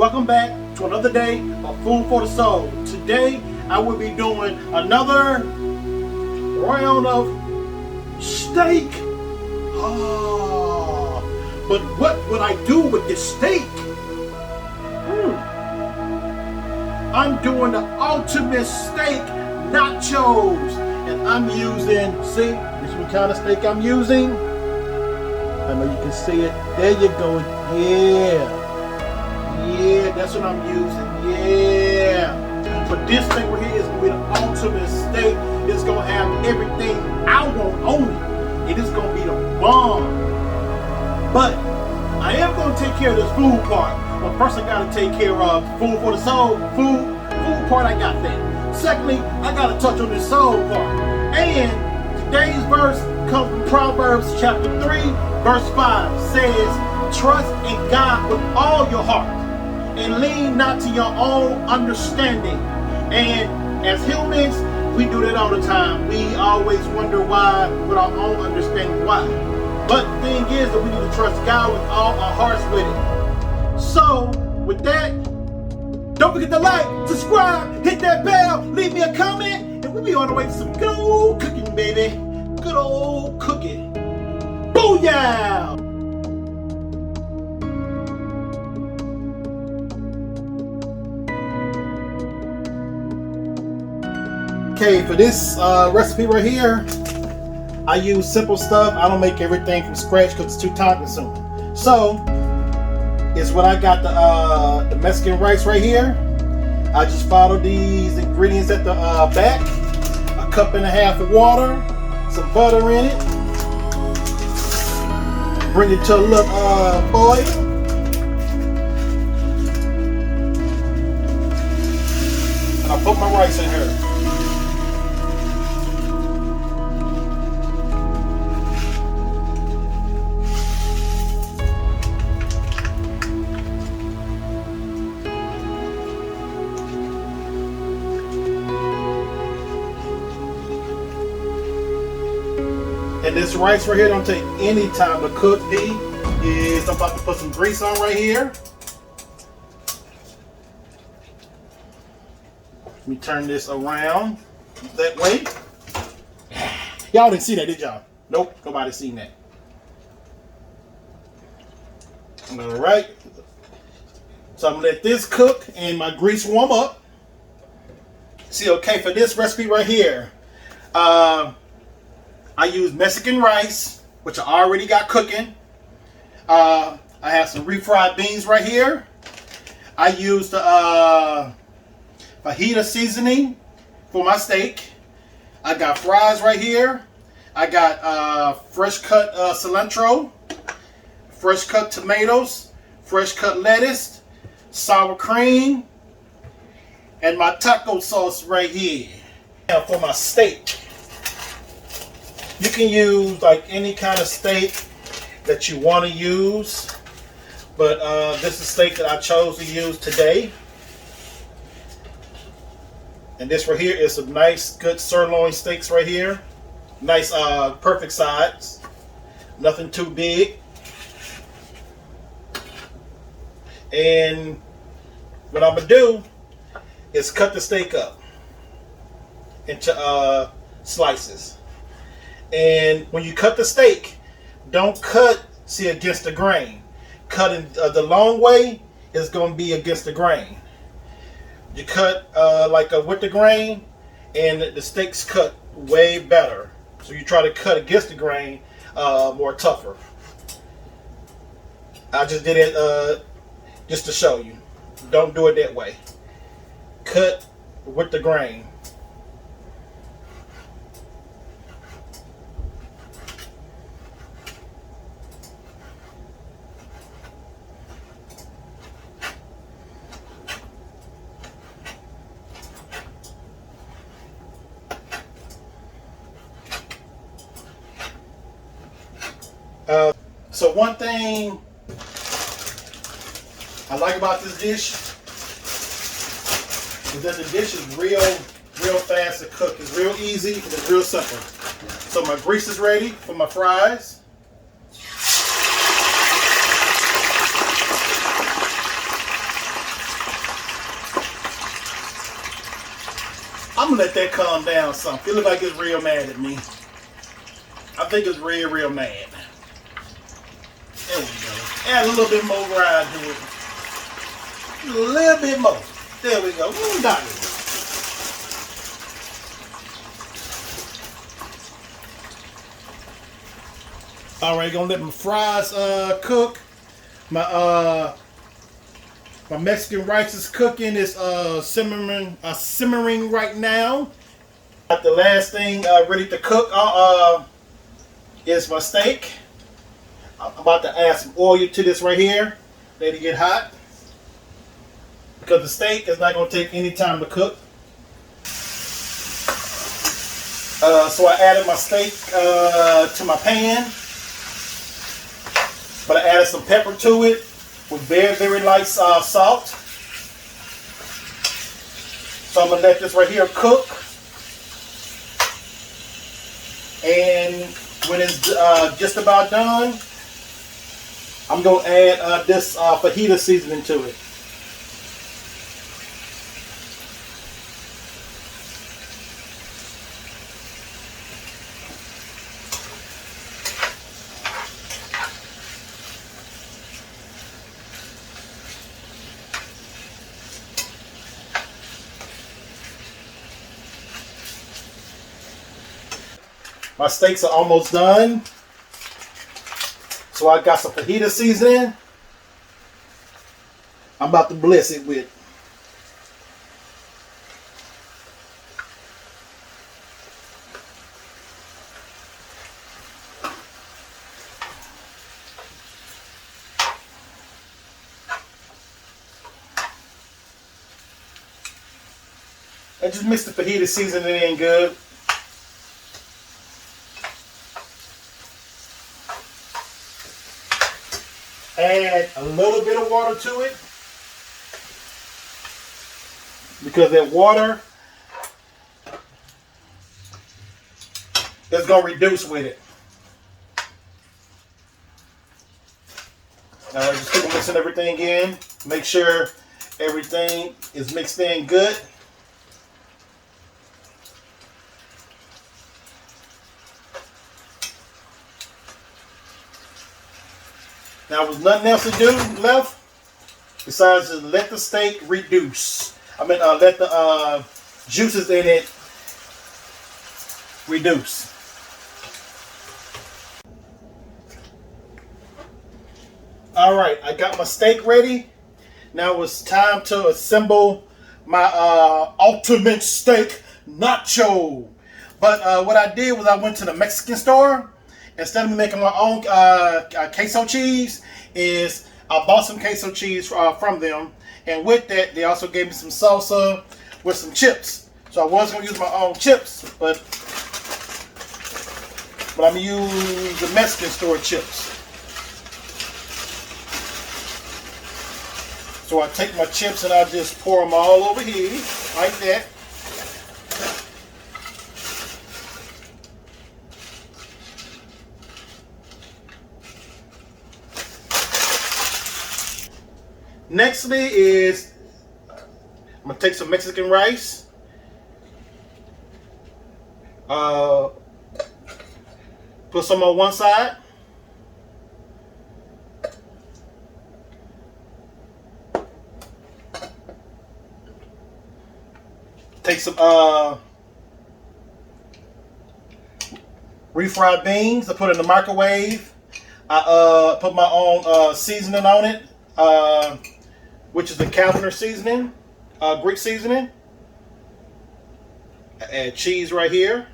Welcome back to another day of Food for the Soul. Today I will be doing another round of steak. But what would I do with this steak? I'm doing the ultimate steak nachos. And I'm using, see, this is what kind of steak I'm using. I know you can see it. There you go. Yeah, that's what I'm using. Yeah. But this steak right here is going to be the ultimate steak. It's going to have everything I want on it. It is going to be the bomb. But I am going to take care of this food part. But first I got to take care of food for the soul. Food part, I got that. Secondly, I got to touch on this soul part. And today's verse comes from Proverbs chapter 3, verse 5. Says, trust in God with all your heart and lean not to your own understanding. And as humans, we do that all the time. We always wonder why with our own understanding why. But the thing is that we need to trust God with all our hearts with it. So, with that, don't forget to like, subscribe, hit that bell, leave me a comment, and we'll be on the way to some good old cooking, baby. Good old cooking. Booyah! Okay, for this recipe right here, I use simple stuff. I don't make everything from scratch because it's too time consuming. So, it's what I got the Mexican rice right here. I just follow these ingredients at the back. A cup and a half of water, some butter in it. Bring it to a little boil. And I put my rice in here. And this rice right here don't take any time to cook. I'm about to put some grease on right here. Let me turn this around that way. Y'all didn't see that, did y'all? Nope, nobody seen that. All right. So I'm gonna let this cook and my grease warm up. See, okay, for this recipe right here, I use Mexican rice, which I already got cooking. I have some refried beans right here. I used the fajita seasoning for my steak. I got fries right here. I got fresh cut cilantro, fresh cut tomatoes, fresh cut lettuce, sour cream, and my taco sauce right here. Now for my steak. You can use like any kind of steak that you want to use, but this is steak that I chose to use today. And this right here is some nice, good sirloin steaks right here. Nice, perfect size. Nothing too big. And what I'm gonna do is cut the steak up into slices. And when you cut the steak, don't cut, see, against the grain. Cutting the long way is going to be against the grain. You cut with the grain, and the steak's cut way better. So you try to cut against the grain, more tougher. I just did it just to show you. Don't do it that way. Cut with the grain. So one thing I like about this dish is that the dish is real fast to cook. It's real easy and it's real simple. So my grease is ready for my fries. I'm gonna let that calm down some. It look like it's real mad at me. I think it's real mad. There we go. Add a little bit more ride to it. A little bit more. There we go. Got it. All right, gonna let my fries cook. My Mexican rice is cooking. It's simmering right now. The last thing ready to cook is my steak. I'm about to add some oil to this right here. Let it get hot. Because the steak is not going to take any time to cook. So I added my steak to my pan. But I added some pepper to it with very light salt. So I'm going to let this right here cook. And when it's just about done, I'm going to add this fajita seasoning to it. My steaks are almost done. So I got some fajita seasoning. I'm about to bless it with. I just mix the fajita seasoning in good. Add a little bit of water to it because that water is going to reduce with it. All right, just keep mixing everything in. Make sure everything is mixed in good. Now, there's nothing else to do left besides just let the steak reduce. Let the juices in it reduce. All right, I got my steak ready. Now it's time to assemble my ultimate steak nacho. But what I did was I went to the Mexican store. Instead of making my own queso cheese, I bought some queso cheese from them, and with that, they also gave me some salsa with some chips. So I was going to use my own chips, but I'm going to use the Mexican store chips. So I take my chips and I just pour them all over here, like that. Nextly is I'm gonna take some Mexican rice, put some on one side, take some refried beans. I put it in the microwave. I put my own seasoning on it. Which is the Calviner seasoning, Greek seasoning. I add cheese right here.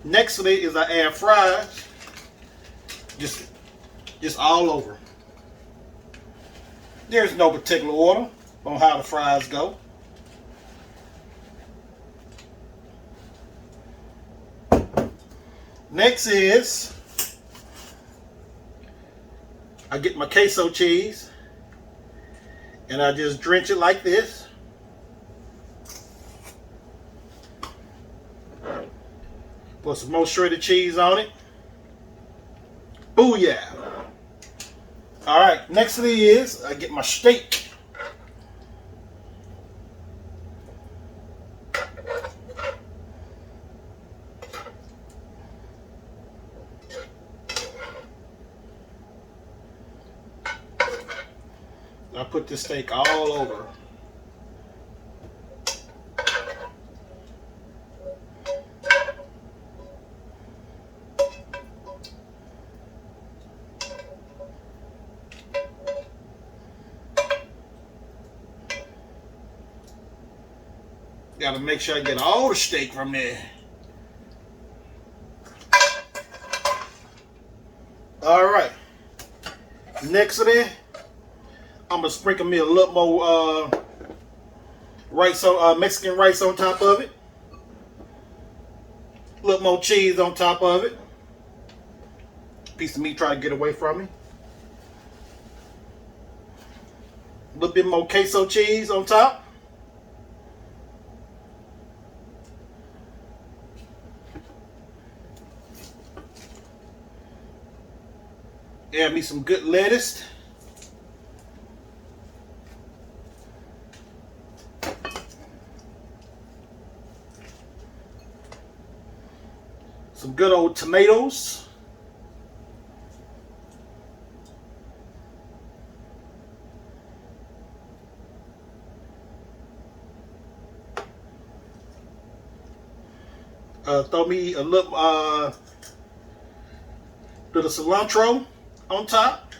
Nextly is I add fries, just all over. There's no particular order on how the fries go. Next is I get my queso cheese and I just drench it like this. Put some more shredded cheese on it. Booyah! Alright, nextly is I get my steak. I put this steak all over. Gotta make sure I get all the steak from there. All right. Next to that, I'm gonna sprinkle me a little more rice on Mexican rice on top of it. A little more cheese on top of it. Piece of meat try to get away from me. A little bit more queso cheese on top. Add me some good lettuce. Some good old tomatoes. Throw me a little bit of cilantro on top.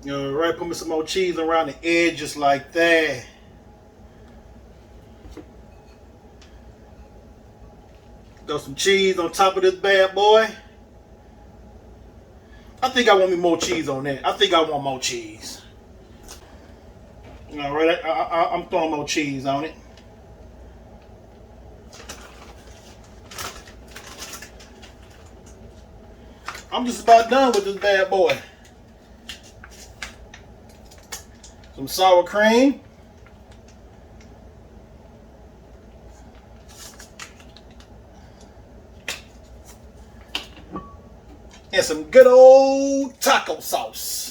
All right, put me some more cheese around the edges like that. Throw some cheese on top of this bad boy. I think I want me more cheese on that. I think I want more cheese. All right, I'm throwing more cheese on it. I'm just about done with this bad boy. Some sour cream. And some good old taco sauce.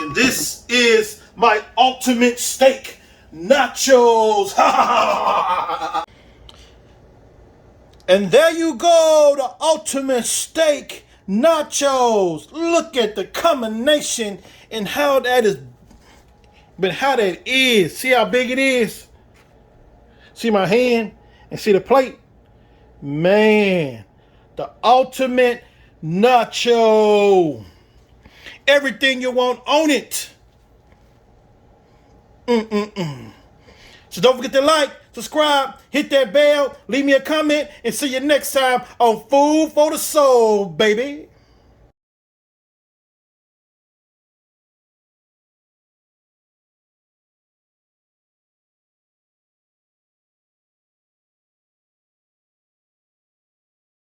And this is my ultimate steak nachos. And there you go, the ultimate steak nachos. Look at the combination and how that is. See how big it is? See my hand and see the plate? Man, the ultimate nacho. Everything you want on it. So don't forget to like, subscribe, hit that bell, leave me a comment, and see you next time on Food for the Soul, baby.